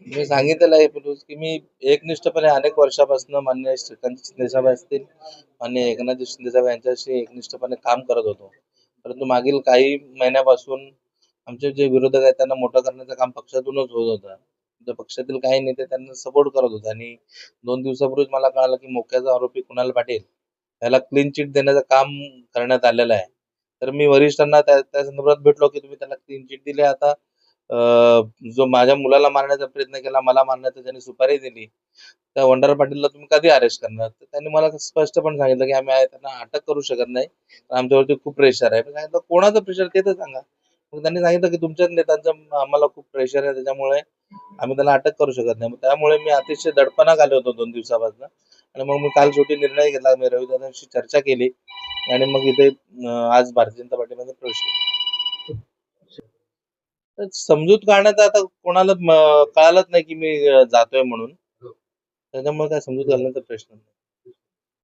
मी सांगितलेलं आहे पूर्वीच की मी एकनिष्ठपणे अनेक वर्षापासून माननीय श्रीकांत शिंदेसाहेब असतील, माननीय एकनाथ शिंदेसाहेब यांच्याशी एकनिष्ठपणे काम करत होतो. परंतु मागील काही महिन्यापासून आमचे जे विरोधक आहेत त्यांना मोठं करण्याचं काम पक्षातूनच होत होतं. तर पक्षातील काही नेते त्यांना सपोर्ट करत होते आणि 2 दिवसापूर्वीच मला कळालं की मोक्याचा आरोपी कुणाल पाटील याला क्लीन चिट देण्याचं काम करण्यात आलेलं आहे. तर मी वरिष्ठांना त्या संदर्भात भेटलो की तुम्ही त्याला क्लीन चिट दिली आता अ, जो माझ्या मुलाला मारण्याचा प्रयत्न केला, मला मारण्याचा ज्यांनी सुपारी दिली, त्या वंडार पाटीलला तुम्ही कधी अरेस्ट करणार? तर त्यांनी मला स्पष्टपणे सांगितलं की आम्ही त्यांना अटक करू शकत नाही. आमच्यावरती खूप प्रेशर आहे. मी सांगितलं कोणाचं प्रेशर ते तर सांगा. मग त्यांनी सांगितलं की तुमच्याच नेत्यांचं आम्हाला खूप प्रेशर आहे त्याच्यामुळे आम्ही त्याला अटक करू शकत नाही. मग त्यामुळे मी अतिशय दडपणात आलो होतो 2 दिवसापासून आणि मग मी काल शेवटी निर्णय घेतला. मी रविदादांशी चर्चा केली आणि मग इथे आज भारतीय जनता पार्टीमध्ये प्रवेश केला. तर समजूत काढण्याचा आता कोणाला कळालंच नाही की मी जातोय म्हणून. त्याच्यामुळे काय समजूत घालण्याचा प्रश्न नाही.